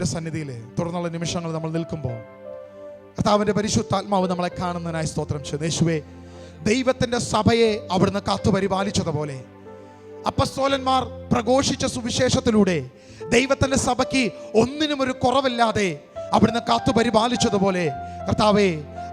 കർത്താവിൻ്റെ സന്നിധിയിൽ തുടർന്നുള്ള നിമിഷങ്ങൾ നമ്മൾ നിൽക്കുമ്പോൾ കർത്താവിൻ്റെ പരിശുദ്ധാത്മാവ് നമ്മളെ കാണുന്നതിനായി സ്തോത്രം ചെയ്തു. യേശുവേ, ദൈവത്തിൻ്റെ സഭയെ അവിടുന്ന് കാത്തുപരിപാലിച്ചതുപോലെ അപ്പസ്തോലന്മാർ പ്രഘോഷിച്ച സുവിശേഷത്തിലൂടെ ദൈവത്തിൻ്റെ സഭയ്ക്ക് ഒന്നിനും ഒരു കുറവില്ലാതെ അവിടുന്ന് കാത്തുപരിപാലിച്ചതുപോലെ കർത്താവേ,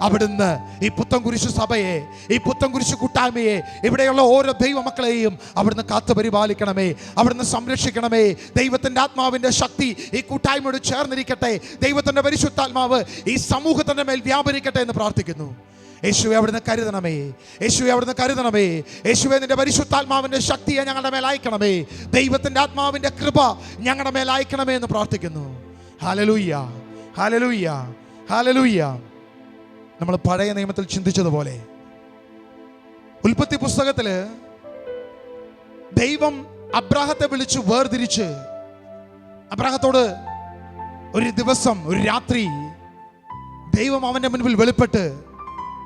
അവിടുന്ന് ഈ പുത്തൻകുരിശ് സഭയെ, ഈ പുത്തൻകുരിശ് കൂട്ടായ്മയെ, ഇവിടെയുള്ള ഓരോ ദൈവമക്കളെയും അവിടുന്ന് കാത്തുപരിപാലിക്കണമേ, അവിടുന്ന് സംരക്ഷിക്കണമേ. ദൈവത്തിൻ്റെ ആത്മാവിൻ്റെ ശക്തി ഈ കൂട്ടായ്മയോട് ചേർന്നിരിക്കട്ടെ. ദൈവത്തിൻ്റെ പരിശുദ്ധാത്മാവ് ഈ സമൂഹത്തിൻ്റെ മേൽ വ്യാപരിക്കട്ടെ എന്ന് പ്രാർത്ഥിക്കുന്നു. യേശുവെ, അവിടുന്ന് കരുതണമേ. യേശുവെ, അവിടുന്ന് കരുതണമേ. യേശുവെ, നിന്റെ പരിശുദ്ധാത്മാവിൻ്റെ ശക്തിയെ ഞങ്ങളുടെ മേൽ അയക്കണമേ. ദൈവത്തിൻ്റെ ആത്മാവിൻ്റെ കൃപ ഞങ്ങളുടെ മേൽ അയക്കണമേ എന്ന് പ്രാർത്ഥിക്കുന്നു. Hallelujah, hallelujah, hallelujah. നമ്മൾ പഴയ നിയമത്തിൽ ചിന്തിച്ചതുപോലെ ഉൽപ്പത്തി പുസ്തകത്തില് ദൈവം അബ്രാഹത്തെ വിളിച്ചു വേർതിരിച്ച് അബ്രാഹത്തോട് ഒരു ദിവസം, ഒരു രാത്രി ദൈവം അവന്റെ മുൻപിൽ വെളിപ്പെട്ട്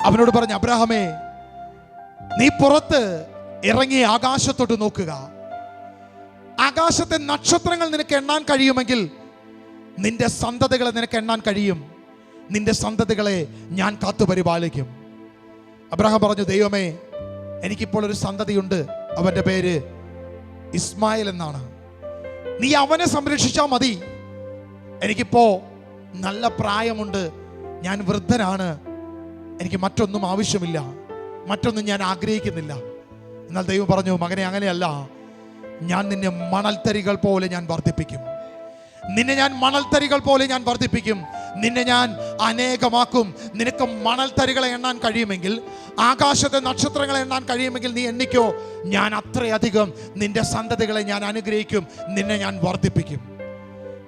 അവനോട് പറഞ്ഞു, അബ്രാഹമേ, നീ പുറത്ത് ഇറങ്ങി ആകാശത്തോട്ട് നോക്കുക. ആകാശത്തെ നക്ഷത്രങ്ങൾ നിനക്ക് എണ്ണാൻ കഴിയുമെങ്കിൽ നിന്റെ സന്തതികളെ നിനക്ക് എണ്ണാൻ കഴിയും. നിന്റെ സന്തതികളെ ഞാൻ കാത്തുപരിപാലിക്കും. അബ്രഹാം പറഞ്ഞു, ദൈവമേ, എനിക്കിപ്പോൾ ഒരു സന്തതിയുണ്ട്, അവൻ്റെ പേര് ഇസ്മായിൽ എന്നാണ്. നീ അവനെ സംരക്ഷിച്ചാൽ മതി. എനിക്കിപ്പോ നല്ല പ്രായമുണ്ട്, ഞാൻ വൃദ്ധനാണ്, എനിക്ക് മറ്റൊന്നും ആവശ്യമില്ല, മറ്റൊന്നും ഞാൻ ആഗ്രഹിക്കുന്നില്ല. എന്നാൽ ദൈവം പറഞ്ഞു, മകനെ, അങ്ങനെയല്ല, ഞാൻ നിന്നെ മണൽത്തരികൾ പോലെ ഞാൻ വർദ്ധിപ്പിക്കും. നിന്നെ ഞാൻ മണൽത്തരികൾ പോലെ ഞാൻ വർദ്ധിപ്പിക്കും. നിന്നെ ഞാൻ അനേകമാക്കും. നിനക്ക് മണൽത്തരികളെ എണ്ണാൻ കഴിയുമെങ്കിൽ, ആകാശത്തെ നക്ഷത്രങ്ങളെ എണ്ണാൻ കഴിയുമെങ്കിൽ നീ എണ്ണിക്കോ. ഞാൻ അത്രയധികം നിന്റെ സന്തതികളെ ഞാൻ അനുഗ്രഹിക്കും, നിന്നെ ഞാൻ വർദ്ധിപ്പിക്കും.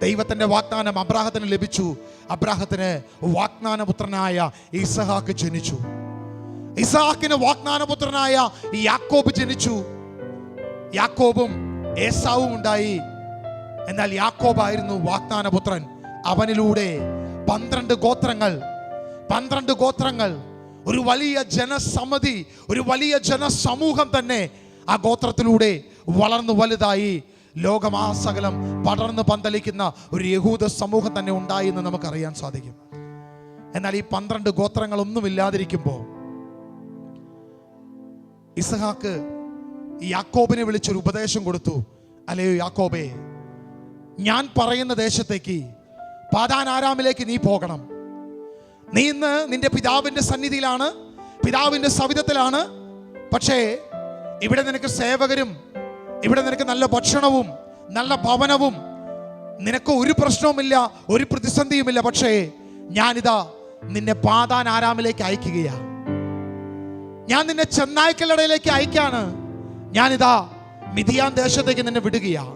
ദൈവത്തിൻ്റെ വാഗ്ദാനം അബ്രാഹത്തിന് ലഭിച്ചു. അബ്രാഹത്തിന് വാഗ്ദാനപുത്രനായ ഇസഹാക്ക് ജനിച്ചു. ഇസഹാക്കിന് വാഗ്ദാനപുത്രനായ യാക്കോബ് ജനിച്ചു. യാക്കോബും ഏസാവും ഉണ്ടായി. എന്നാൽ യാക്കോബായിരുന്നു വാഗ്ദാനപുത്രൻ. അവനിലൂടെ 12 ഗോത്രങ്ങൾ, ഒരു വലിയ ജനസമിതി, ഒരു വലിയ ജനസമൂഹം തന്നെ ആ ഗോത്രത്തിലൂടെ വളർന്നു വലുതായി ലോകമാസകലം പടർന്ന് പന്തലിക്കുന്ന ഒരു യഹൂദ സമൂഹം തന്നെ ഉണ്ടായി എന്ന് നമുക്കറിയാൻ സാധിക്കും. എന്നാൽ ഈ 12 ഗോത്രങ്ങളൊന്നുമില്ലാതിരിക്കുമ്പോൾ ഇസഹാക്ക് യാക്കോബിനെ വിളിച്ചൊരു ഉപദേശം കൊടുത്തു. അല്ലയോ യാക്കോബേ, ഞാൻ പറയുന്ന ദേശത്തേക്ക്, പാദാൻ ആരാമിലേക്ക് നീ പോകണം. നീ ഇന്ന് നിന്റെ പിതാവിൻ്റെ സന്നിധിയിലാണ്, പിതാവിൻ്റെ സവിധത്തിലാണ്. പക്ഷേ ഇവിടെ നിനക്ക് സേവകരും, ഇവിടെ നിനക്ക് നല്ല ഭക്ഷണവും നല്ല ഭവനവും, നിനക്ക് ഒരു പ്രശ്നവുമില്ല, ഒരു പ്രതിസന്ധിയുമില്ല. പക്ഷേ ഞാനിതാ നിന്നെ പാദാൻ ആരാമിലേക്ക് അയക്കുകയാണ്. ഞാൻ നിന്നെ ചെന്നായ്ക്കളുടെയിലേക്ക് അയക്കാണ്. ഞാനിതാ മിദിയാൻ ദേശത്തേക്ക് നിന്നെ വിടുകയാണ്.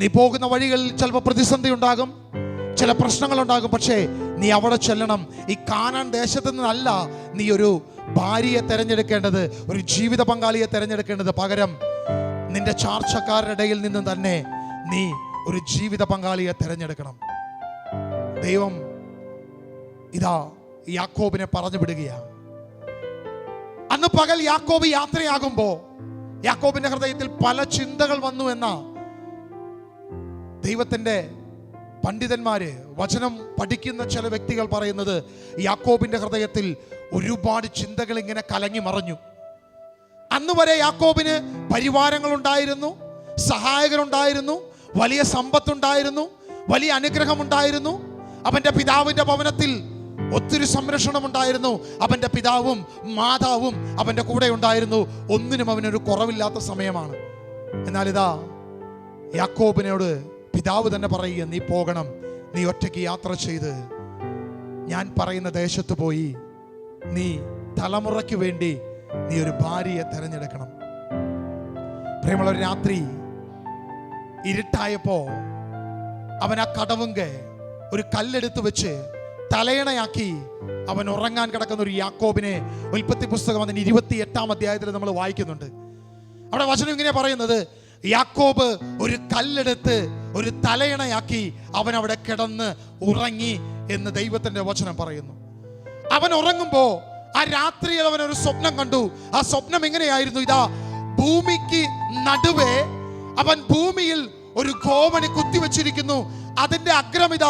നീ പോകുന്ന വഴികളിൽ ചിലപ്പോൾ പ്രതിസന്ധി ഉണ്ടാകും, ചില പ്രശ്നങ്ങൾ ഉണ്ടാകും. പക്ഷേ നീ അവിടെ ചെല്ലണം. ഈ കാനാൻ ദേശത്ത് നിന്നല്ല നീ ഒരു ഭാര്യയെ തിരഞ്ഞെടുക്കേണ്ടത്, ഒരു ജീവിത പങ്കാളിയെ തിരഞ്ഞെടുക്കേണ്ടത്. പകരം നിന്റെ ചാർച്ചക്കാരുടെ ഇടയിൽ നിന്ന് തന്നെ നീ ഒരു ജീവിത പങ്കാളിയെ തിരഞ്ഞെടുക്കണം. ദൈവം ഇതാ യാക്കോബിനെ പറഞ്ഞു വിടുകയാണ്. അന്ന് പകൽ യാക്കോബ് യാത്രയാകുമ്പോ യാക്കോബിന്റെ ഹൃദയത്തിൽ പല ചിന്തകൾ വന്നു എന്ന ദൈവത്തിന്റെ പണ്ഡിതന്മാര്, വചനം പഠിക്കുന്ന ചില വ്യക്തികൾ പറയുന്നത്, യാക്കോബിന്റെ ഹൃദയത്തിൽ ഒരുപാട് ചിന്തകൾ ഇങ്ങനെ കലങ്ങി മറഞ്ഞു. അന്ന് വരെ യാക്കോബിന് പരിവാരങ്ങളുണ്ടായിരുന്നു, സഹായകരുണ്ടായിരുന്നു, വലിയ സമ്പത്തുണ്ടായിരുന്നു, വലിയ അനുഗ്രഹമുണ്ടായിരുന്നു. അവന്റെ പിതാവിന്റെ ഭവനത്തിൽ ഒത്തിരി സംരക്ഷണം ഉണ്ടായിരുന്നു. അവന്റെ പിതാവും മാതാവും അവന്റെ കൂടെ ഉണ്ടായിരുന്നു. ഒന്നിനും അവനൊരു കുറവില്ലാത്ത സമയമാണ്. എന്നാൽ ഇതാ യാക്കോബിനോട് പിതാവ് തന്നെ പറയുക, നീ പോകണം, നീ ഒറ്റയ്ക്ക് യാത്ര ചെയ്ത് ഞാൻ പറയുന്ന ദേശത്ത് പോയി നീ തലമുറയ്ക്ക് വേണ്ടി നീ ഒരു ഭാര്യയെ തെരഞ്ഞെടുക്കണം. പ്രിയമുള്ള, ഒരു രാത്രി ഇരുട്ടായപ്പോ അവൻ ആ കടവുങ്കെ ഒരു കല്ലെടുത്ത് വെച്ച് തലയണയാക്കി അവൻ ഉറങ്ങാൻ കിടക്കുന്ന ഒരു യാക്കോബിനെ ഉൽപ്പത്തി പുസ്തകം അതിന് 28-ാം അധ്യായത്തിൽ നമ്മൾ വായിക്കുന്നുണ്ട്. അവിടെ വചനം ഇങ്ങനെ പറയുന്നത്, യാക്കോബ് ഒരു കല്ലെടുത്ത് ഒരു തലയണയാക്കി അവൻ അവിടെ കിടന്ന് ഉറങ്ങി എന്ന് ദൈവത്തിന്റെ വചനം പറയുന്നു. അവൻ ഉറങ്ങുമ്പോ ആ രാത്രിയിൽ അവൻ ഒരു സ്വപ്നം കണ്ടു. ആ സ്വപ്നം എങ്ങനെയായിരുന്നു? ഇതാ ഭൂമിക്ക് നടുവേ അവൻ ഭൂമിയിൽ ഒരു ഗോവണി കുത്തിവെച്ചിരിക്കുന്നു. അതിന്റെ അഗ്രമിത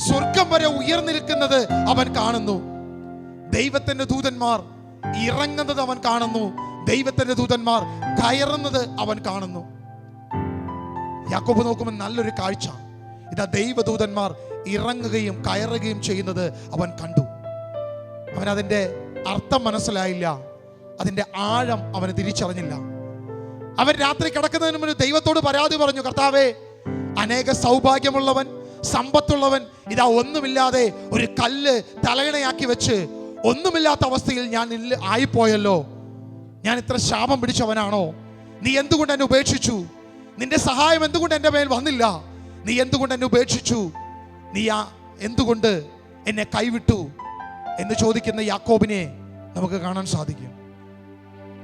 സ്വർഗം വരെ ഉയർന്നിരിക്കുന്നത് അവൻ കാണുന്നു. ദൈവത്തിന്റെ ദൂതന്മാർ ഇറങ്ങുന്നത് അവൻ കാണുന്നു. ദൈവത്തിന്റെ ദൂതന്മാർ കയറുന്നത് അവൻ കാണുന്നു. യാക്കോബ് നോക്കുമ്പോൾ നല്ലൊരു കാഴ്ച. ഇതാ ദൈവദൂതന്മാർ ഇറങ്ങുകയും കയറുകയും ചെയ്യുന്നത് അവൻ കണ്ടു. അവനതിൻ്റെ അർത്ഥം മനസ്സിലായില്ല, അതിൻ്റെ ആഴം അവന് തിരിച്ചറിഞ്ഞില്ല. അവൻ രാത്രി കിടക്കുന്നതിന് മുമ്പ് ദൈവത്തോട് പരാതി പറഞ്ഞു, കർത്താവേ, അനേക സൗഭാഗ്യമുള്ളവൻ, സമ്പത്തുള്ളവൻ, ഇതാ ഒന്നുമില്ലാതെ ഒരു കല്ല് തലയിണയാക്കി വെച്ച് ഒന്നുമില്ലാത്ത അവസ്ഥയിൽ ഞാൻ ആയിപ്പോയല്ലോ. ഞാൻ ഇത്ര ശാപം പിടിച്ചവനാണോ? നീ എന്തുകൊണ്ട് എന്നെ ഉപേക്ഷിച്ചു? നിന്റെ സഹായം എന്തുകൊണ്ട് എൻ്റെ മേൽ വന്നില്ല? നീ എന്തുകൊണ്ട് എന്നെ ഉപേക്ഷിച്ചു? നീ എന്തുകൊണ്ട് എന്നെ കൈവിട്ടു എന്ന് ചോദിക്കുന്ന യാക്കോബിനെ നമുക്ക് കാണാൻ സാധിക്കും.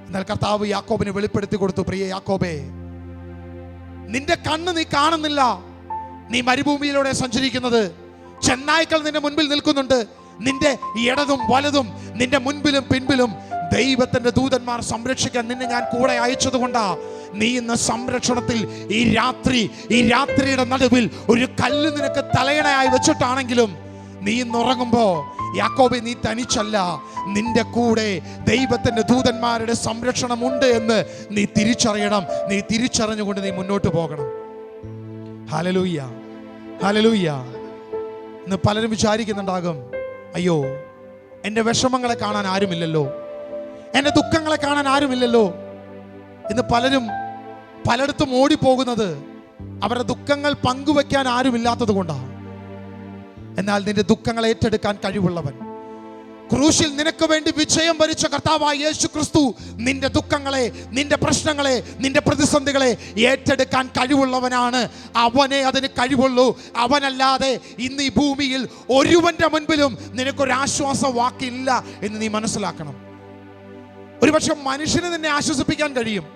എന്നാൽ കർത്താവ് യാക്കോബിനെ വെളിപ്പെടുത്തി കൊടുത്തു, പ്രിയ യാക്കോബേ, നിന്റെ കണ്ണ് നീ കാണുന്നില്ല. നീ മരുഭൂമിയിലൂടെ സഞ്ചരിക്കുന്നത്, ചെന്നായ്ക്കൾ നിന്റെ മുൻപിൽ നിൽക്കുന്നുണ്ട്. നിന്റെ ഇടതും വലതും, നിന്റെ മുൻപിലും പിൻപിലും ദൈവത്തിന്റെ ദൂതന്മാർ സംരക്ഷിക്കാൻ നിന്നെ ഞാൻ കൂടെ അയച്ചത് കൊണ്ടാ നീ ഇന്ന് സംരക്ഷണത്തിൽ. ഈ രാത്രിയുടെ നടുവിൽ ഒരു കല്ല് നിനക്ക് തലയണയായി വെച്ചിട്ടാണെങ്കിലും നീ ഇന്നുറങ്ങുമ്പോ യാക്കോബേ, നീ തനിച്ചല്ല, നിന്റെ കൂടെ ദൈവത്തിന്റെ ദൂതന്മാരുടെ സംരക്ഷണമുണ്ട് എന്ന് നീ തിരിച്ചറിയണം. നീ തിരിച്ചറിഞ്ഞുകൊണ്ട് നീ മുന്നോട്ട് പോകണം. Hallelujah, hallelujah. ഇന്ന് പലരും വിചാരിക്കുന്നുണ്ടാകും, അയ്യോ, എൻ്റെ വിഷമങ്ങളെ കാണാൻ ആരുമില്ലല്ലോ, എൻ്റെ ദുഃഖങ്ങളെ കാണാൻ ആരുമില്ലല്ലോ. ഇന്ന് പലരും പലയിടത്തും ഓടിപ്പോകുന്നത് അവരുടെ ദുഃഖങ്ങൾ പങ്കുവെക്കാൻ ആരുമില്ലാത്തത് കൊണ്ടാണ്. എന്നാൽ നിന്റെ ദുഃഖങ്ങൾ ഏറ്റെടുക്കാൻ കഴിവുള്ളവൻ, ക്രൂശിൽ നിനക്ക് വേണ്ടി വിജയം വരിച്ച കർത്താവായ യേശു ക്രിസ്തു നിന്റെ ദുഃഖങ്ങളെ, നിന്റെ പ്രശ്നങ്ങളെ, നിന്റെ പ്രതിസന്ധികളെ ഏറ്റെടുക്കാൻ കഴിവുള്ളവനാണ്. അവനെ അതിന് കഴിവുള്ളൂ. അവനല്ലാതെ ഇന്ന് ഈ ഭൂമിയിൽ ഒരുവന്റെ മുൻപിലും നിനക്കൊരാശ്വാസ വാക്കില്ല എന്ന് നീ മനസ്സിലാക്കണം. ഒരുപക്ഷെ മനുഷ്യന് നിന്നെ ആശ്വസിപ്പിക്കാൻ കഴിയും,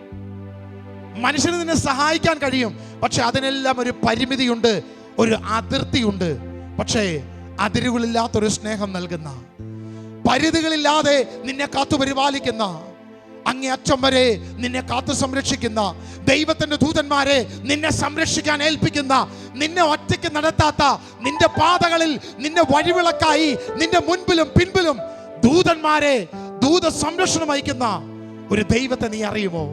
മനുഷ്യന് നിന്നെ സഹായിക്കാൻ കഴിയും. പക്ഷെ അതിനെല്ലാം ഒരു പരിമിതിയുണ്ട്, ഒരു അതിർത്തിയുണ്ട്. പക്ഷേ അതിരുകളില്ലാത്തൊരു സ്നേഹം നൽകുന്ന, പരിധികളില്ലാതെ നിന്നെ കാത്തു പരിപാലിക്കുന്ന, അങ്ങേയറ്റം വരെ നിന്നെ കാത്തു സംരക്ഷിക്കുന്ന ദൈവത്തിന്റെ ദൂതന്മാരെ നിന്നെ സംരക്ഷിക്കാൻ ഏൽപ്പിക്കുന്ന, നിന്നെ ഒറ്റയ്ക്ക് നടത്താത്ത, നിന്റെ പാതകളിൽ നിന്നെ വഴിവിളക്കായി നിന്റെ മുൻപിലും പിൻപിലും ദൂതന്മാരെ, ദൂത സംരക്ഷണം വഹിക്കുന്ന ഒരു ദൈവത്തെ നീ അറിയുമോ?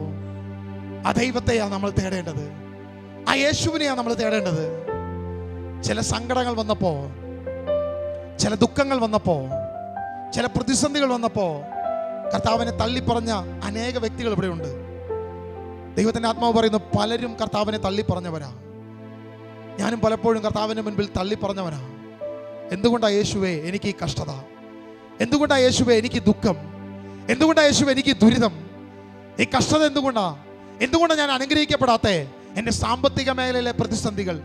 ആ ദൈവത്തെയാണ് നമ്മൾ തേടേണ്ടത്. ആ യേശുവിനെയാണ് നമ്മൾ തേടേണ്ടത്. ചില സങ്കടങ്ങൾ വന്നപ്പോ, ചില ദുഃഖങ്ങൾ വന്നപ്പോ, ചില പ്രതിസന്ധികൾ വന്നപ്പോ കർത്താവിനെ തള്ളിപ്പറഞ്ഞ അനേക വ്യക്തികൾ ഇവിടെയുണ്ട്. ദൈവത്തിന്റെ ആത്മാവ് പറയുന്നു, പലരും കർത്താവിനെ തള്ളിപ്പറഞ്ഞവരാ. ഞാനും പലപ്പോഴും കർത്താവിന്റെ മുൻപിൽ തള്ളിപ്പറഞ്ഞവനാ. എന്തുകൊണ്ടാ യേശുവേ എനിക്ക് ഈ കഷ്ടത? എന്തുകൊണ്ടാ യേശുവേ എനിക്ക് ദുഃഖം? എന്തുകൊണ്ടാ യേശുവേ എനിക്ക് ദുരിതം? ഈ കഷ്ടത എന്തുകൊണ്ടാണ് ഞാൻ അനുഗ്രഹിക്കപ്പെടാത്തെ? എൻ്റെ സാമ്പത്തിക മേഖലയിലെ പ്രതിസന്ധികൾ,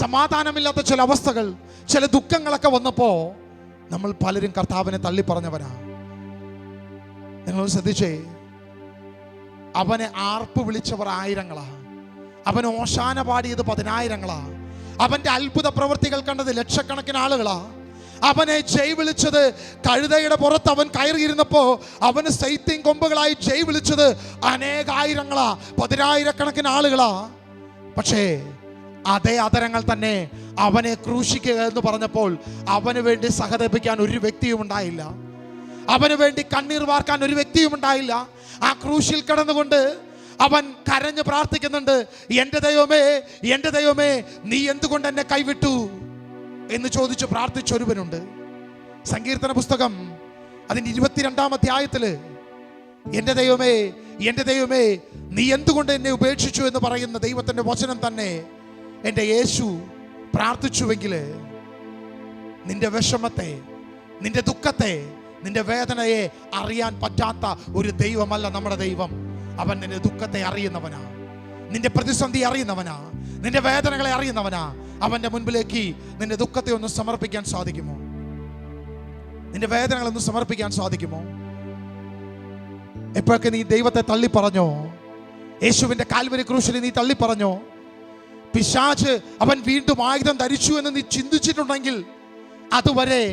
സമാധാനമില്ലാത്ത ചില അവസ്ഥകൾ, ചില ദുഃഖങ്ങളൊക്കെ വന്നപ്പോ നമ്മൾ പലരും കർത്താവിനെ തള്ളിപ്പറഞ്ഞവരാ. നിങ്ങൾ ശ്രദ്ധിച്ചേ, അവനെ ആർപ്പ് വിളിച്ചവർ ആയിരങ്ങളാ, അവൻ ഓശാന പാടിയത് 10,000-ങ്ങളാ, അവന്റെ അത്ഭുത പ്രവൃത്തികൾ കണ്ടത് ലക്ഷക്കണക്കിന് ആളുകളാ. അവനെ ജയ് വിളിച്ചത്, കഴുതയുടെ പുറത്ത് അവൻ കയറിയിരുന്നപ്പോ അവന് സൈത്യം കൊമ്പുകളായി ജയ് വിളിച്ചത് അനേകായിരങ്ങളാ, 10,000-കണക്കിന് ആളുകളാ. പക്ഷേ അതേ അതരങ്ങൾ തന്നെ അവനെ ക്രൂശിക്കുക എന്ന് പറഞ്ഞപ്പോൾ അവന് വേണ്ടി സഹതപിക്കാൻ ഒരു വ്യക്തിയും ഉണ്ടായില്ല, അവന് വേണ്ടി കണ്ണീർ വാർക്കാൻ ഒരു വ്യക്തിയും ഉണ്ടായില്ല. ആ ക്രൂശിൽ കിടന്നുകൊണ്ട് അവൻ കരഞ്ഞ് പ്രാർത്ഥിക്കുന്നുണ്ട്, എൻ്റെ ദൈവമേ, എൻ്റെ ദൈവമേ, നീ എന്തുകൊണ്ട് എന്നെ കൈവിട്ടു എന്ന് ചോദിച്ച് പ്രാർത്ഥിച്ചൊരുവനുണ്ട്. സങ്കീർത്തന പുസ്തകം അതിൻ്റെ 22-ാം അധ്യായത്തില് എൻ്റെ ദൈവമേ, എൻ്റെ ദൈവമേ, നീ എന്തുകൊണ്ട് എന്നെ ഉപേക്ഷിച്ചു എന്ന് പറയുന്ന ദൈവത്തിൻ്റെ വചനം തന്നെ എൻ്റെ യേശു പ്രാർത്ഥിച്ചുവെങ്കിൽ നിന്റെ വിഷമത്തെ, നിന്റെ ദുഃഖത്തെ, നിന്റെ വേദനയെ അറിയാൻ പറ്റാത്ത ഒരു ദൈവമല്ല നമ്മുടെ ദൈവം. അവൻ നിന്റെ ദുഃഖത്തെ അറിയുന്നവനാ, നിന്റെ പ്രതിസന്ധി അറിയുന്നവനാ, നിന്റെ വേദനകളെ അറിയുന്നവനാ. അവന്റെ മുൻപിലേക്ക് നിന്റെ ദുഃഖത്തെ ഒന്ന് സമർപ്പിക്കാൻ സാധിക്കുമോ? നിന്റെ വേദനകളൊന്ന് സമർപ്പിക്കാൻ സാധിക്കുമോ? എപ്പോഴൊക്കെ നീ ദൈവത്തെ തള്ളിപ്പറഞ്ഞോ? യേശുവിന്റെ കാൽവരി ക്രൂശിൽ നീ തള്ളിപ്പറഞ്ഞോ? പിശാച് അവൻ വീണ്ടും ആയുധം ധരിച്ചു എന്ന് നീ ചിന്തിച്ചിട്ടുണ്ടെങ്കിൽ അതുവരെ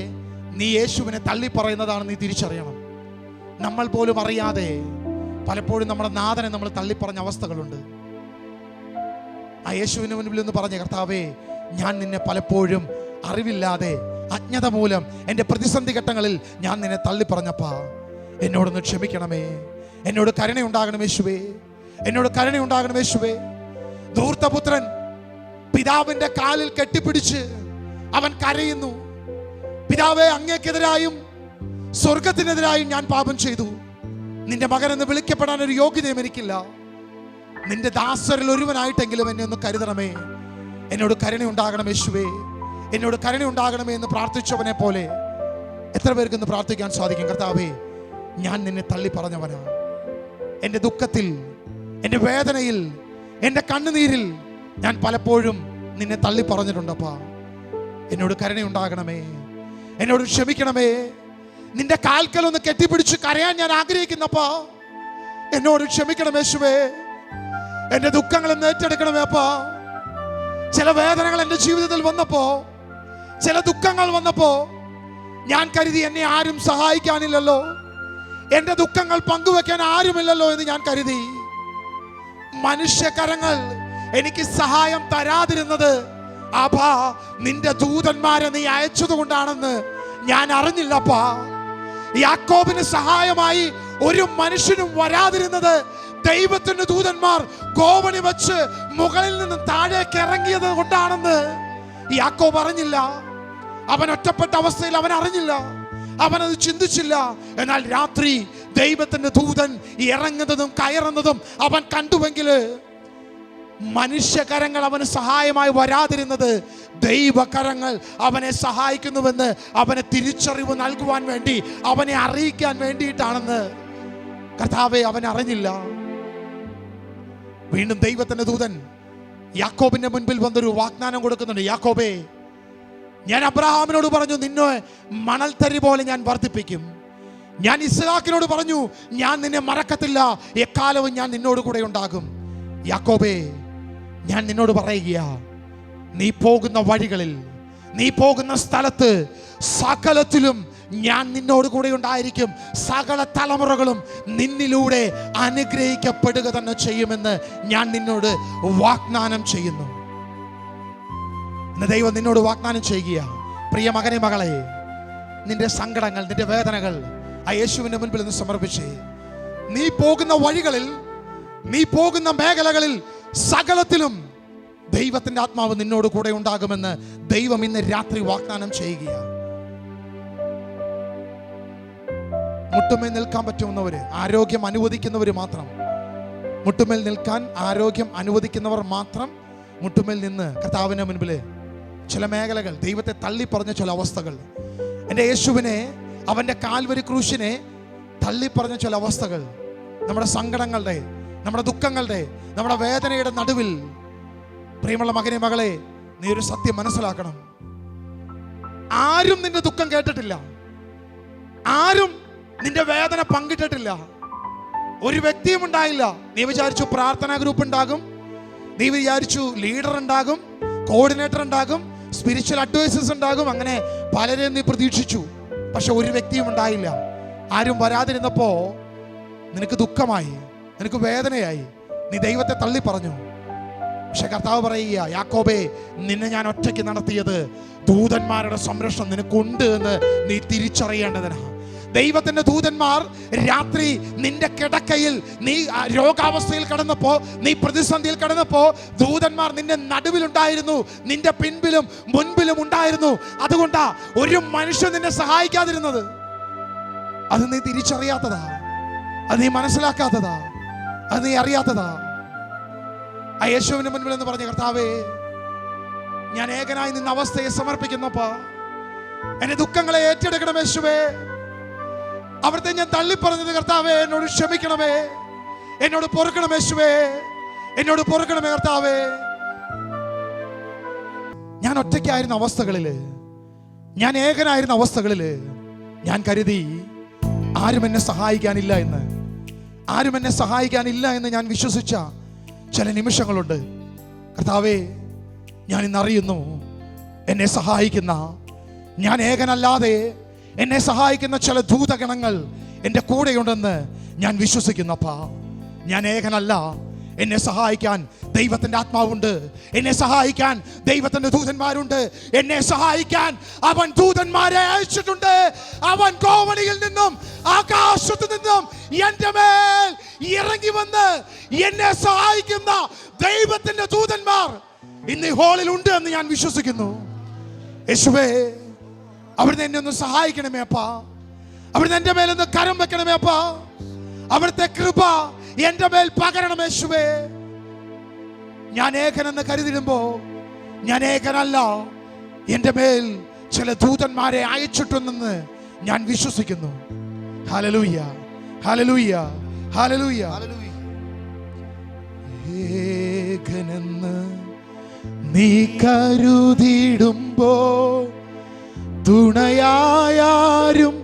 നീ യേശുവിനെ തള്ളിപ്പറയുന്നതാണ് നീ തിരിച്ചറിയണം. നമ്മൾ പോലും അറിയാതെ പലപ്പോഴും നമ്മുടെ നാഥനെ നമ്മൾ തള്ളിപ്പറഞ്ഞ അവസ്ഥകളുണ്ട്. ആ യേശുവിന് മുൻപിൽ ഒന്ന് പറഞ്ഞ, കർത്താവേ, ഞാൻ നിന്നെ പലപ്പോഴും അറിവില്ലാതെ അജ്ഞത മൂലം എൻ്റെ പ്രതിസന്ധി ഘട്ടങ്ങളിൽ ഞാൻ നിന്നെ തള്ളിപ്പറഞ്ഞപ്പാ, എന്നോടൊന്ന് ക്ഷമിക്കണമേ, എന്നോട് കരുണയുണ്ടാകണം യേശുവേ, എന്നോട് കരുണയുണ്ടാകണം യേശുവേ. ധൂർത്തപുത്രൻ പിതാവിന്റെ കാലിൽ കെട്ടിപ്പിടിച്ച് അവൻ കരയുന്നു, പിതാവേ, അങ്ങേക്കെതിരായും സ്വർഗത്തിനെതിരായും ഞാൻ പാപം ചെയ്തു. നിന്റെ മകൻ എന്ന് വിളിക്കപ്പെടാൻ ഒരു യോഗ്യതയും എനിക്കില്ല. നിന്റെ ദാസരിൽ ഒരുവനായിട്ടെങ്കിലും എന്നെ ഒന്ന് കരുതണമേ, എന്നോട് കരുണയുണ്ടാകണം യേശുവേ, എന്നോട് കരുണയുണ്ടാകണമേ എന്ന് പ്രാർത്ഥിച്ചവനെ പോലെ എത്ര പേർക്ക് ഇന്ന് പ്രാർത്ഥിക്കാൻ സാധിക്കും? കർത്താവേ, ഞാൻ നിന്നെ തള്ളി പറഞ്ഞവനാ. എൻ്റെ ദുഃഖത്തിൽ, എൻ്റെ വേദനയിൽ, എൻ്റെ കണ്ണുനീരിൽ ഞാൻ പലപ്പോഴും നിന്നെ തള്ളി പറഞ്ഞിട്ടുണ്ടപ്പാ. എന്നോട് കരുണയുണ്ടാകണമേ, എന്നോട് ക്ഷമിക്കണമേ. നിന്റെ കാൽക്കൽ ഒന്ന് കെട്ടിപ്പിടിച്ച് കരയാൻ ഞാൻ ആഗ്രഹിക്കുന്നപ്പാ, എന്നോട് ക്ഷമിക്കണം യേശുവേ. എൻ്റെ ദുഃഖങ്ങളൊന്ന് ഏറ്റെടുക്കണമേ അപ്പാ. ചില വേദനകൾ എൻ്റെ ജീവിതത്തിൽ വന്നപ്പോ, ചില ദുഃഖങ്ങൾ വന്നപ്പോ ഞാൻ കരുതി എന്നെ ആരും സഹായിക്കാനില്ലല്ലോ, എൻ്റെ ദുഃഖങ്ങൾ പങ്കുവെക്കാൻ ആരുമില്ലല്ലോ എന്ന് ഞാൻ കരുതി. മനുഷ്യകരങ്ങൾ എനിക്ക് സഹായം തരാതിരുന്നത് അപ്പാ നിന്റെ ദൂതന്മാരെ നീ അയച്ചത് കൊണ്ടാണെന്ന് ഞാൻ അറിഞ്ഞില്ലപ്പാ. യാക്കോബിന് സഹായമായി ഒരു മനുഷ്യനും വരാതിരുന്നത് ദൈവത്തിന്റെ ദൂതന്മാർ ഗോവണി വെച്ച് മുകളിൽ നിന്ന് താഴേക്ക് ഇറങ്ങിയത് കൊണ്ടാണെന്ന് യാക്കോബ് അറിഞ്ഞില്ല. അവൻ ഒറ്റപ്പെട്ട അവസ്ഥയിൽ അവൻ അറിഞ്ഞില്ല, അവനത് ചിന്തിച്ചില്ല. എന്നാൽ രാത്രി ദൈവത്തിന്റെ ദൂതൻ ഇറങ്ങുന്നതും കയറുന്നതും അവൻ കണ്ടുവെങ്കിൽ മനുഷ്യകരങ്ങൾ അവന് സഹായമായി വരാതിരുന്നത് ദൈവകരങ്ങൾ അവനെ സഹായിക്കുന്നുവെന്ന് അവനെ തിരിച്ചറിവ് നൽകുവാൻ വേണ്ടി, അവനെ അറിയിക്കാൻ വേണ്ടിയിട്ടാണെന്ന് കർത്താവേ അവൻ അറിഞ്ഞില്ല. വീണ്ടും ദൈവത്തിന്റെ ദൂതൻ യാക്കോബിന്റെ മുൻപിൽ വന്നൊരു വാഗ്ദാനം കൊടുക്കുന്നുണ്ട്. യാക്കോബേ, ഞാൻ അബ്രഹാമിനോട് പറഞ്ഞു, നിന്നെ മണൽത്തരി പോലെ ഞാൻ വർദ്ധിപ്പിക്കും. ഞാൻ ഇസ്ഹാക്കിനോട് പറഞ്ഞു, ഞാൻ നിന്നെ മറക്കത്തില്ല, എക്കാലവും ഞാൻ നിന്നോട് കൂടെ ഉണ്ടാകും. യാക്കോബേ, ഞാൻ നിന്നോട് പറയുക, നീ പോകുന്ന വഴികളിൽ, നീ പോകുന്ന സ്ഥലത്ത് സകലത്തിലും ഞാൻ നിന്നോട് കൂടെ ഉണ്ടായിരിക്കും. സകല തലമുറകളും നിന്നിലൂടെ അനുഗ്രഹിക്കപ്പെടുക തന്നെ ചെയ്യുമെന്ന് ഞാൻ നിന്നോട് വാഗ്ദാനം ചെയ്യുന്നു. ദൈവം നിന്നോട് വാഗ്ദാനം ചെയ്യുക. പ്രിയ മകനെ, മകളെ, നിന്റെ സങ്കടങ്ങൾ, നിന്റെ വേദനകൾ ആ യേശുവിന്റെ മുൻപിൽ നിന്ന് സമർപ്പിച്ച്, നീ പോകുന്ന വഴികളിൽ, നീ പോകുന്ന മേഖലകളിൽ സകലത്തിലും ദൈവത്തിന്റെ ആത്മാവ് നിന്നോട് കൂടെ ഉണ്ടാകുമെന്ന് ദൈവം ഇന്ന് രാത്രി വാഗ്ദാനം ചെയ്യുകയാണ്. മുട്ടുമേൽ നിൽക്കാൻ പറ്റുന്നവര്, ആരോഗ്യം അനുവദിക്കുന്നവര് മാത്രം, മുട്ടുമേൽ നിൽക്കാൻ ആരോഗ്യം അനുവദിക്കുന്നവർ മാത്രം മുട്ടുമേൽ നിന്ന് കർത്താവിന്റെ മുൻപിൽ ചില മേഖലകൾ, ദൈവത്തെ തള്ളി പറഞ്ഞ ചില അവസ്ഥകൾ, എൻ്റെ യേശുവിനെ, അവൻ്റെ കാൽവരി ക്രൂശിനെ തള്ളി പറഞ്ഞ ചില അവസ്ഥകൾ, നമ്മുടെ സങ്കടങ്ങളുടെ, നമ്മുടെ ദുഃഖങ്ങളുടെ, നമ്മുടെ വേദനയുടെ നടുവിൽ, പ്രിയമുള്ള മകനെ, മകളെ, നീ ഒരു സത്യം മനസ്സിലാക്കണം. ആരും നിന്റെ ദുഃഖം കേട്ടിട്ടില്ല, ആരും നിന്റെ വേദന പങ്കിട്ടിട്ടില്ല, ഒരു വ്യക്തിയും ഉണ്ടായില്ല. നീ വിചാരിച്ചു പ്രാർത്ഥനാ ഗ്രൂപ്പ് ഉണ്ടാകും, നീ വിചാരിച്ചു ലീഡർ ഉണ്ടാകും, കോർഡിനേറ്റർ ഉണ്ടാകും, സ്പിരിച്വൽ അഡ്വൈസേഴ്സ് ഉണ്ടാകും, അങ്ങനെ പലരെയും നീ പ്രതീക്ഷിച്ചു. പക്ഷെ ഒരു വ്യക്തിയും ഉണ്ടായില്ല. ആരും വരാതിരുന്നപ്പോ നിനക്ക് ദുഃഖമായി, നിനക്ക് വേദനയായി, നീ ദൈവത്തെ തള്ളി പറഞ്ഞു. പക്ഷെ കർത്താവ് പറയുക, യാക്കോബേ, നിന്നെ ഞാൻ ഒറ്റയ്ക്ക് നടത്തിയത് ദൂതന്മാരുടെ സംരക്ഷണം നിനക്കുണ്ട് എന്ന് നീ തിരിച്ചറിയേണ്ടതിനാ. ദൈവത്തിന്റെ ദൂതന്മാർ രാത്രി നിന്റെ കിടക്കയിൽ, നീ രോഗാവസ്ഥയിൽ കടന്നപ്പോ, നീ പ്രതിസന്ധിയിൽ കടന്നപ്പോ, ദൂതന്മാർ നിന്റെ നടുവിലുണ്ടായിരുന്നു, നിന്റെ പിൻപിലും മുൻപിലും ഉണ്ടായിരുന്നു. അതുകൊണ്ടാ ഒരു മനുഷ്യൻ നിന്നെ സഹായിക്കാതിരുന്നത്. അത് നീ തിരിച്ചറിയാത്തതാ, അത് നീ മനസ്സിലാക്കാത്തതാ, അത് നീ അറിയാത്തതാ. ആ യേശുവിന് മുൻപിൽ എന്ന് പറഞ്ഞ, കർത്താവേ, ഞാൻ ഏകനായി നിന്ന അവസ്ഥയെ സമർപ്പിക്കുന്നപ്പോ എന്റെ ദുഃഖങ്ങളെ ഏറ്റെടുക്കണം യേശുവേ. അവിടുത്തെ ഞാൻ തള്ളിപ്പറഞ്ഞത് കർത്താവേ, എന്നോട് ക്ഷമിക്കണമേ, എന്നോട് പൊറുക്കണം യേശുവേ, എന്നോട് പൊറുക്കണമേ കർത്താവേ. ഞാൻ ഒറ്റയ്ക്കായിരുന്ന അവസ്ഥകളില്, ഞാൻ ഏകനായിരുന്ന അവസ്ഥകളില് ഞാൻ കരുതി ആരും എന്നെ സഹായിക്കാനില്ല എന്ന്, ആരും എന്നെ സഹായിക്കാനില്ല എന്ന് ഞാൻ വിശ്വസിച്ച ചില നിമിഷങ്ങളുണ്ട്. കർത്താവേ, ഞാൻ ഇന്നറിയുന്നു, എന്നെ സഹായിക്കുന്ന, ഞാൻ ഏകനല്ലാതെ എന്നെ സഹായിക്കുന്ന ചില ദൂതഗണങ്ങൾ എൻ്റെ കൂടെയുണ്ടെന്ന് ഞാൻ വിശ്വസിക്കുന്നപ്പാ. ഞാൻ ഏകനല്ല, എന്നെ സഹായിക്കാൻ ദൈവത്തിന്റെ ആത്മാവുണ്ട്, എന്നെ സഹായിക്കാൻ ദൈവത്തിന്റെ ദൂതന്മാരുണ്ട്, എന്നെ സഹായിക്കാൻ അവൻ ദൂതന്മാരെ അയച്ചിട്ടുണ്ട്. അവൻ കോവണിയിൽ നിന്നും ആകാശത്തു നിന്നും എന്റെ മേൽ ഇറങ്ങി വന്ന് എന്നെ സഹായിക്കുന്ന ദൈവത്തിന്റെ ദൂതന്മാർ ഇന്ന് ഈ ഹോളിൽ ഉണ്ട് എന്ന് ഞാൻ വിശ്വസിക്കുന്നു. യേശുവേ, അവിടുന്ന് എന്നെ ഒന്ന് സഹായിക്കണമേ അപ്പാ. അവിടുന്ന് എന്റെ മേലൊന്ന് കരം വെക്കണമേ അപ്പാ. അവിടുത്തെ കൃപ എന്റെ മേൽ പകരണം യേശുവേ. ഞാൻ ഏകനെന്ന് കരുതിടുമ്പോ ഞാൻ ഏകനല്ല, എന്റെ മേൽ ചില ദൂതന്മാരെ അയച്ചിട്ടുണ്ടെന്ന് ഞാൻ വിശ്വസിക്കുന്നു. Hallelujah, hallelujah, hallelujah. ഏകനെന്ന് നീ കരുതിടുമ്പോ തുണയായാരും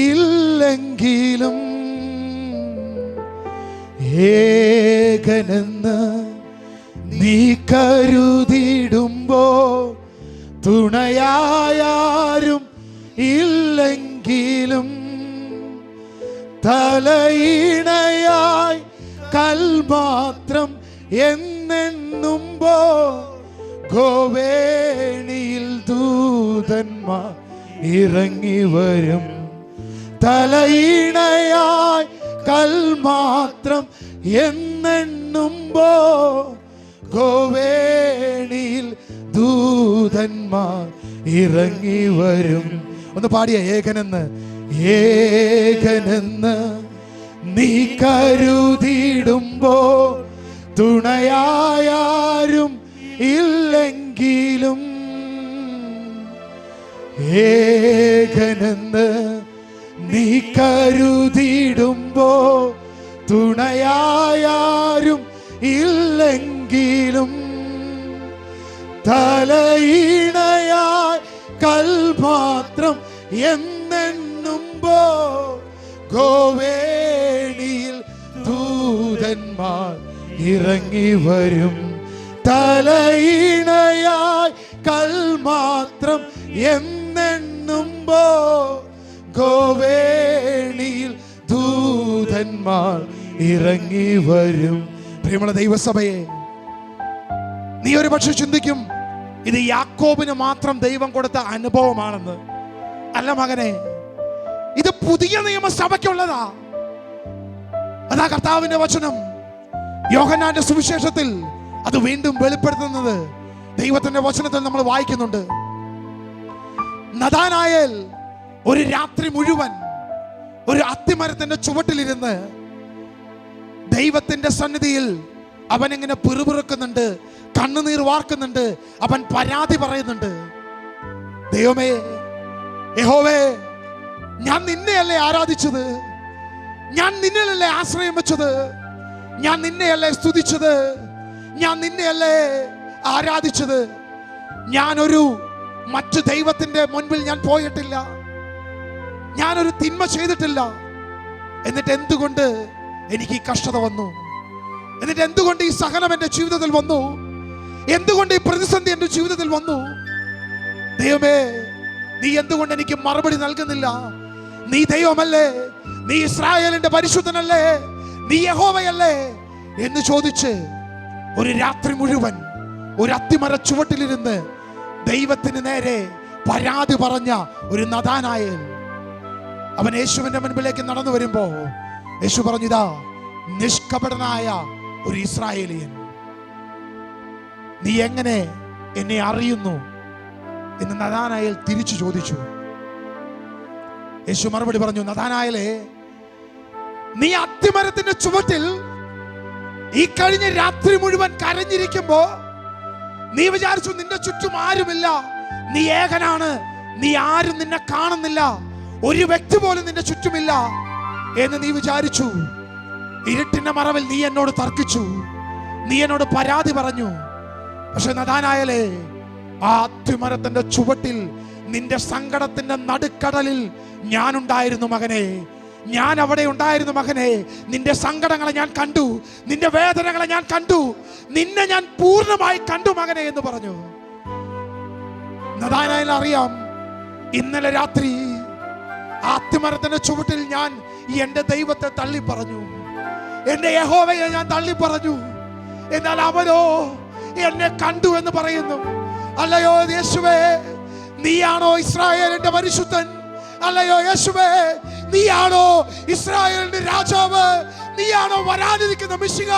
ഇല്ലെങ്കിലും, ഏകനെന്ന് നീ കരുതിടുമ്പോ തുണയായാരും ഇല്ലെങ്കിലും, തലയിണയായി കൽമാത്രം എന്നെണ്ണുമ്പോ ഗോവേണിയിൽ ദൂതന്മാർ ഇറങ്ങി വരും. തലയിണയായി കൽമാത്രം എന്നെണ്ണുമ്പോ ഗോവേണിയിൽ ദൂതന്മാർ ഇറങ്ങി വരും. ഒന്ന് പാടിയ ഏകനെന്ന്, ഏകനെന്ന് നീ കരുതിടുമ്പോ തുണയായാരും ഇല്ലെങ്കിലും, ഏകനെന്ന് നീ കരുതിടുമ്പോ തുണയായാരും ഇല്ലെങ്കിലും, തലയിണയായി കൽമാത്രം എന്നെണ്ണുമ്പോ ഗോവേണിയിൽ ദൂതന്മാർ ഇറങ്ങി വരും. തലയിണയായി കൽമാത്രം എന്നെണ്ണുമ്പോ ഗോവേണിയിൽ ദൂതന്മാർ ഇറങ്ങി വരും. പ്രിയമുള്ള ദൈവസഭയെ, നീ ഒരു പക്ഷെ ചിന്തിക്കും ഇത് യാക്കോബിന് മാത്രം ദൈവം കൊടുത്ത അനുഭവമാണെന്ന്. അല്ല മകനെ, ഇത് പുതിയ നിയമസഭയ്ക്കുള്ളതാ. അതാ കർത്താവിന്റെ വചനം യോഹന്നാന്റെ സുവിശേഷത്തിൽ അത് വീണ്ടും വെളിപ്പെടുത്തുന്നത് ദൈവത്തിന്റെ വചനത്തിൽ നമ്മൾ വായിക്കുന്നുണ്ട്. നഥാനായേൽ ഒരു രാത്രി മുഴുവൻ ഒരു അത്തിമരത്തിന്റെ ചുവട്ടിലിരുന്ന് ദൈവത്തിന്റെ സന്നിധിയിൽ അവൻ ഇങ്ങനെ പിറുപിറുക്കുന്നുണ്ട്, കണ്ണുനീർ വാർക്കുന്നുണ്ട്, അവൻ പരാതി പറയുന്നുണ്ട്. ദൈവമേ, യഹോവേ, ഞാൻ നിന്നെയല്ലേ ആരാധിച്ചത്, ഞാൻ നിന്നിലല്ലേ ആശ്രയം വെച്ചത്, ഞാൻ നിന്നെയല്ലേ സ്തുതിച്ചത്, ഞാൻ നിന്നെയല്ലേ ആരാധിച്ചത്. ഞാനൊരു മറ്റു ദൈവത്തിന്റെ മുൻപിൽ ഞാൻ പോയിട്ടില്ല, ഞാനൊരു തിന്മ ചെയ്തിട്ടില്ല. എന്നിട്ട് എന്തുകൊണ്ട് എനിക്ക് ഈ കഷ്ടത വന്നു? എന്നിട്ട് എന്തുകൊണ്ട് ഈ സഹനം എൻ്റെ ജീവിതത്തിൽ വന്നു? എന്തുകൊണ്ട് ഈ പ്രതിസന്ധി എൻ്റെ ജീവിതത്തിൽ വന്നു? ദൈവമേ, നീ എന്തുകൊണ്ട് എനിക്ക് മറുപടി നൽകുന്നില്ല? നീ ദൈവമല്ലേ? നീ ഇസ്രായേലിന്റെ പരിശുദ്ധനല്ലേ? നീ യഹോവയല്ലേ എന്ന് ചോദിച്ച് ഒരു രാത്രി മുഴുവൻ ഒരു അത്തിമര ചുവട്ടിലിരുന്ന് ദൈവത്തിന് നേരെ പരാതി പറഞ്ഞ ഒരു നഥാനായേൽ അവൻ യേശുവിന്റെ മുൻപിലേക്ക് നടന്നു വരുമ്പോ യേശു പറഞ്ഞു, ഇതാ നിഷ്കപടനായ ഒരു ഇസ്രായേലിയൻ, നീ എങ്ങനെ എന്നെ അറിയുന്നു എന്ന് നഥാനായേൽ തിരിച്ചു ചോദിച്ചു. യേശു മറുപടി പറഞ്ഞു, നഥാനായേലേ, നീ അത്തിമരത്തിന്റെ ചുവട്ടിൽ ഈ കഴിഞ്ഞ രാത്രി മുഴുവൻ കരഞ്ഞിരിക്കുമ്പോ നീ വിചാരിച്ചു നിന്റെ ചുറ്റും ആരുമില്ല, നീ ഏകനാണ്, നീ ആരും നിന്നെ കാണുന്നില്ല, ഒരു വ്യക്തി പോലും നിന്റെ ചുറ്റുമില്ല എന്ന് നീ വിചാരിച്ചു. ഇരുട്ടിന്റെ മറവിൽ നീ എന്നോട് തർക്കിച്ചു, നീ എന്നോട് പരാതി പറഞ്ഞു. പക്ഷെ നഥാനായേലേ, ആ അത്തിമരത്തിന്റെ ചുവട്ടിൽ നിന്റെ സങ്കടത്തിന്റെ നടുക്കടലിൽ ഞാനുണ്ടായിരുന്നു മകനെ, ഞാൻ അവിടെ ഉണ്ടായിരുന്നു മകനെ. നിന്റെ സങ്കടങ്ങളെ ഞാൻ കണ്ടു, നിന്റെ വേദനകളെ ഞാൻ കണ്ടു, നിന്നെ ഞാൻ പൂർണ്ണമായി കണ്ടു മകനെ എന്ന് പറഞ്ഞു. നഥാനായേലിന് അറിയാം, ഇന്നലെ രാത്രി അത്തിമരത്തിന്റെ ചുവട്ടിൽ ഞാൻ എന്റെ ദൈവത്തെ തള്ളി പറഞ്ഞു, എന്റെ യഹോവയെ ഞാൻ തള്ളി പറഞ്ഞു. എന്നാൽ അവനോ എന്നെ കണ്ടു എന്ന് പറയുന്നു. അല്ലയോ യേശുവേ, നീയാണോ ഇസ്രായേലിന്റെ പരിശുദ്ധൻ? അല്ലയോ യേശുവേ, നീയാണോ ഇസ്രായേലിന്റെ രാജാവ്? നീയാണോ വരാനിരിക്കുന്ന മിശിഹ?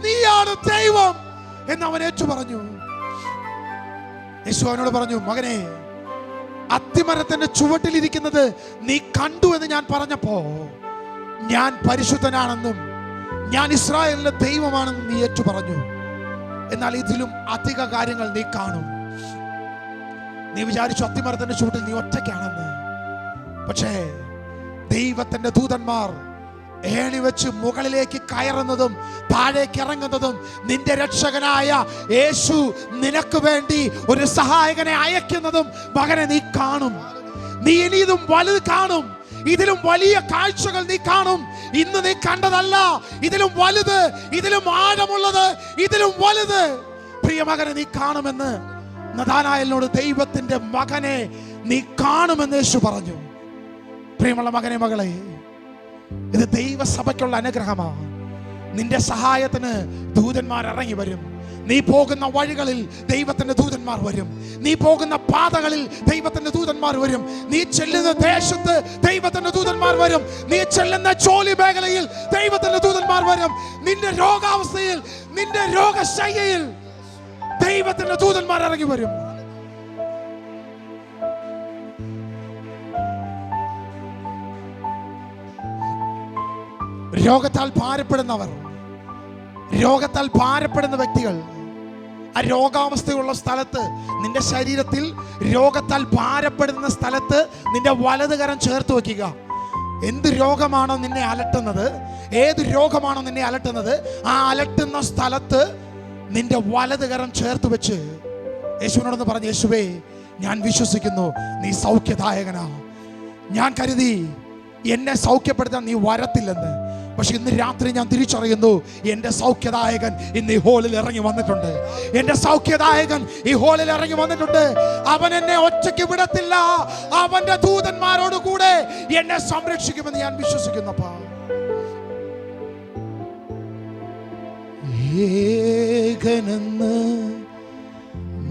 നീയാണ് ദൈവം എന്ന് അവൻ ഏറ്റു പറഞ്ഞു. യേശു അവനോട് പറഞ്ഞു, മകനെ, അത്തിമരത്തിന്റെ ചുവട്ടിലിരിക്കുന്നത് നീ കണ്ടു എന്ന് ഞാൻ പറഞ്ഞപ്പോ ഞാൻ പരിശുദ്ധനാണെന്നും ഞാൻ ഇസ്രായേലിന്റെ ദൈവമാണെന്നും നീ ഏറ്റു പറഞ്ഞു. എന്നാൽ ഇതിലും അധിക കാര്യങ്ങൾ നീ കാണും. നീ വിചാരിച്ചു അത്തിമരത്തിന്റെ ചുവട്ടിൽ നീ ഒറ്റയ്ക്കാണെന്ന്. പക്ഷേ ദൈവത്തിന്റെ ദൂതന്മാർ ഏണി വെച്ച് മുകളിലേക്ക് കയറുന്നതും താഴേക്ക് ഇറങ്ങുന്നതും നിന്റെ രക്ഷകനായ യേശു നിനക്ക് വേണ്ടി ഒരു സഹായകനെ അയക്കുന്നതും മകനെ നീ കാണും. നീ ഇനി ഇതും വലുത് കാണും. ഇതിലും വലിയ കാഴ്ചകൾ നീ കാണും. ഇന്ന് നീ കണ്ടതല്ല, ഇതിലും വലുത്, ഇതിലും ആഴമുള്ളത്, ഇതിലും വലുത് പ്രിയമകനെ നീ കാണുമെന്ന് നഥാനായേലിനോട് ദൈവത്തിന്റെ മകനെ നീ കാണുമെന്ന് യേശു പറഞ്ഞു. പ്രിയമുള്ള മകനെ, മകളെ, ഇത് ദൈവസഭയ്ക്കുള്ള അനുഗ്രഹമാണ്. നിന്റെ സഹായത്തിന് ദൂതന്മാർ ഇറങ്ങി വരും. നീ പോകുന്ന വഴികളിൽ ദൈവത്തിന്റെ ദൂതന്മാർ വരും. നീ പോകുന്ന പാതകളിൽ ദൈവത്തിന്റെ ദൂതന്മാർ വരും. നീ ചെല്ലുന്ന ദേശത്ത് ദൈവത്തിന്റെ ദൂതന്മാർ വരും. നീ ചെല്ലുന്ന ജോലി മേഖലയിൽ ദൈവത്തിന്റെ ദൂതന്മാർ വരും. നിന്റെ രോഗാവസ്ഥയിൽ, നിന്റെ രോഗശയ്യയിൽ ദൈവത്തിന്റെ ദൂതന്മാർ ഇറങ്ങി വരും. രോഗത്താൽ ഭാരപ്പെടുന്നവർ, രോഗത്താൽ ഭാരപ്പെടുന്ന വ്യക്തികൾ, ആ രോഗാവസ്ഥയുള്ള സ്ഥലത്ത്, നിന്റെ ശരീരത്തിൽ രോഗത്താൽ ഭാരപ്പെടുന്ന സ്ഥലത്ത് നിന്റെ വലതുകരം ചേർത്ത് വയ്ക്കുക. എന്ത് രോഗമാണോ നിന്നെ അലട്ടുന്നത്, ഏത് രോഗമാണോ നിന്നെ അലട്ടുന്നത്, ആ അലട്ടുന്ന സ്ഥലത്ത് നിന്റെ വലതുകരം ചേർത്ത് വെച്ച് യേശുവിനോടൊന്ന് പറഞ്ഞു, യേശുവേ, ഞാൻ വിശ്വസിക്കുന്നു നീ സൗഖ്യദായകനാ. ഞാൻ കരുതി എന്നെ സൗഖ്യപ്പെടുത്താൻ നീ വരത്തില്ലെന്ന്. പക്ഷെ ഇന്ന് രാത്രി ഞാൻ തിരിച്ചറിയുന്നു, എൻ്റെ സൗഖ്യദായകൻ ഇന്ന് ഈ ഹോളിൽ ഇറങ്ങി വന്നിട്ടുണ്ട്. എൻ്റെ സൗഖ്യദായകൻ ഈ ഹോളിൽ ഇറങ്ങി വന്നിട്ടുണ്ട്. അവൻ എന്നെ ഒറ്റയ്ക്ക് വിടത്തില്ല. അവന്റെ ദൂതന്മാരോട് കൂടെ എന്നെ സംരക്ഷിക്കുമെന്ന് ഞാൻ വിശ്വസിക്കുന്നപ്പാ. ഏകനെന്ന്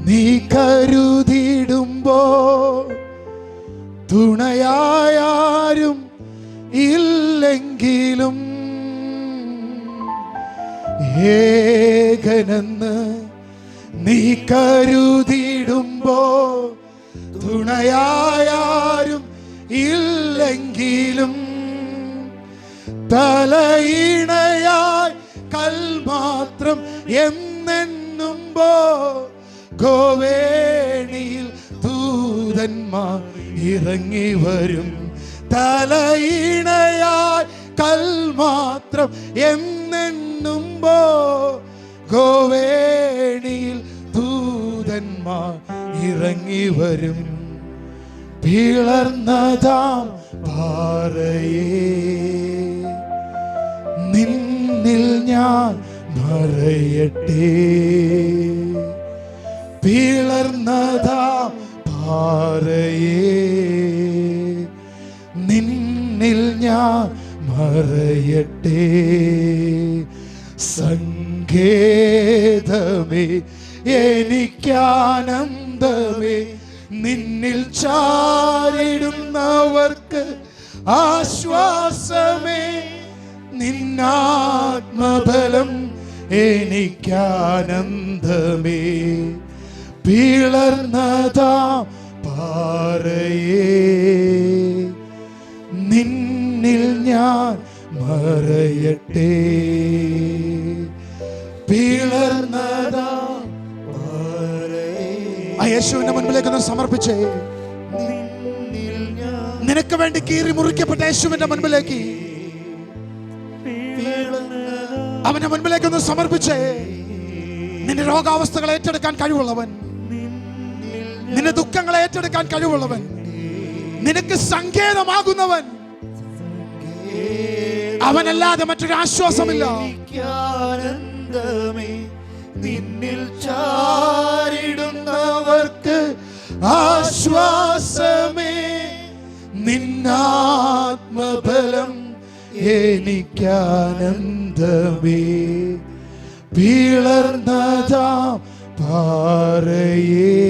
നീ കരുതിടുമ്പോ തുണയായാരും ഇല്ലെങ്കിലും, ഏകനെന്ന് നീ കരുതിടുമ്പോ തുണയായാരും ഇല്ലെങ്കിലും, തലയിണയായി കൽമാത്രം എന്നെണ്ണുമ്പോ ഗോവേണിയിൽ ദൂതന്മാർ ഇറങ്ങി വരും. തലയിണയായി കൽമാത്രം എന്നെണ്ണുമ്പോ ഗോവേണിയിൽ ദൂതന്മാർ ഇറങ്ങി വരും. പിളർന്നതാം പാറയേ, നിന്നിൽ ഞാൻ മറയട്ടെ. പിളർന്നതാം പാറയേ, നിന്നിൽ ഞാൻ മറയട്ടെ. സങ്കേതമേ, എനിക്കാനന്ദമേ, നിന്നിൽ ചാരിടുന്നവർക്ക് ആശ്വാസമേ. നിന്നാത്മബലം എനിക്കാനന്ദമേ. പിളർന്നതാം പാറയേ, നിന്നിൽ ഞാൻ മറയട്ടെ. പിളർന്നതാം പാറയേ. ആ യേശുവിന്റെ മുൻപിലേക്ക് ഒന്ന് സമർപ്പിച്ചേ. നിനക്ക് വേണ്ടി കീറി മുറിക്കപ്പെട്ട യേശുവിന്റെ മുൻപിലേക്ക്, അവന്റെ മുൻപിലേക്ക് ഒന്ന് സമർപ്പിച്ചേ. നിന്റെ രോഗാവസ്ഥകളെ ഏറ്റെടുക്കാൻ കഴിവുള്ളവൻ, നിന്റെ ദുഃഖങ്ങളെ ഏറ്റെടുക്കാൻ കഴിവുള്ളവൻ, നിനക്ക് സങ്കേതമാകുന്നവൻ, അവനല്ലാതെ മറ്റൊരു ആശ്വാസമില്ല. നിന്നിൽ ചാരിടുന്നവർക്ക് ആശ്വാസമേ. നിന്നാത്മബലം എനിക്കാനന്ദമേ. പിളർന്നതാം പാറയേ,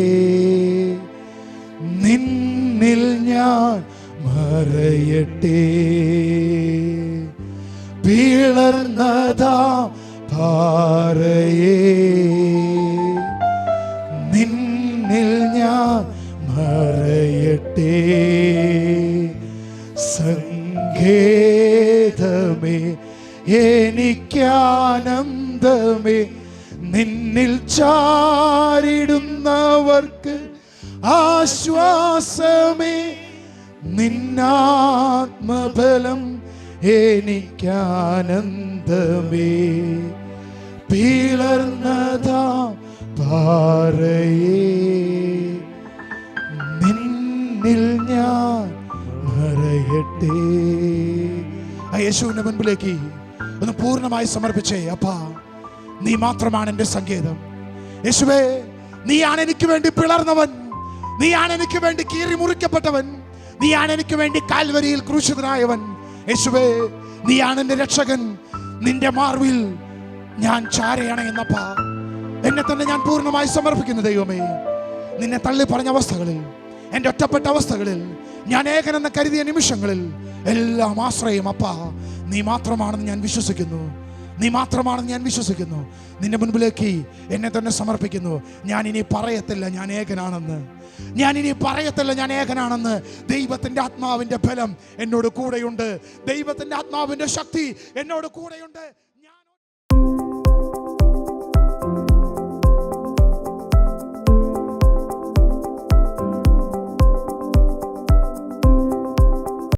നിന്നിൽ ഞാൻ മറയട്ടെ. പിളർന്നതാം പാറയേ, നിന്നിൽ ഞാൻ മറയട്ടെ. സങ്കേതമേ എനിക്കാനന്ദമേ, നിന്നിൽ ചാരിടുന്നവർക്ക് ആശ്വാസമേ. നിന്നാത്മബലം എനിക്കാനന്ദമേ. പിളർന്നതാം പാറയേ, നിന്നിൽ ഞാൻ മറയട്ടെ. ആ യേശുവിന്റെ മുൻപിലേക്ക് ഒന്ന് പൂർണ്ണമായി സമർപ്പിച്ചേ. അപ്പാ, നീ മാത്രമാണ് എൻ്റെ സങ്കേതം. യേശുവേ, നീയാണ് എനിക്ക് വേണ്ടി പിളർന്നവൻ, നീയാണ് എനിക്ക് വേണ്ടി കീറി മുറിക്കപ്പെട്ടവൻ, നീയാണ് എനിക്ക് വേണ്ടി കാൽവരിയിൽ ക്രൂശിതനായവൻ. യേശുവേ, നീയാണ് എൻ്റെ രക്ഷകൻ. നിന്റെ മാർവിൽ ഞാൻ ചാരയണയുന്നപ്പാ. എന്നെ തന്നെ ഞാൻ പൂർണ്ണമായി സമർപ്പിക്കുന്നു ദൈവമേ. നിന്നെ തള്ളി പറഞ്ഞ അവസ്ഥകളിൽ, എൻ്റെ ഒറ്റപ്പെട്ട അവസ്ഥകളിൽ, ഞാൻ ഏകനെന്ന് കരുതിയ നിമിഷങ്ങളിൽ എല്ലാം ആശ്രയം അപ്പാ നീ മാത്രമാണെന്ന് ഞാൻ വിശ്വസിക്കുന്നു. നീ മാത്രമാണെന്ന് ഞാൻ വിശ്വസിക്കുന്നു. നിന്റെ മുൻപിലേക്ക് എന്നെ തന്നെ സമർപ്പിക്കുന്നു. ഞാൻ ഇനി പറയത്തില്ല ഞാൻ ഏകനാണെന്ന്. ഞാൻ ഇനി പറയത്തില്ല ഞാൻ ഏകനാണെന്ന്. ദൈവത്തിൻ്റെ ആത്മാവിൻ്റെ ബലം എന്നോട് കൂടെയുണ്ട്. ദൈവത്തിൻ്റെ ആത്മാവിൻ്റെ ശക്തി എന്നോട് കൂടെയുണ്ട്.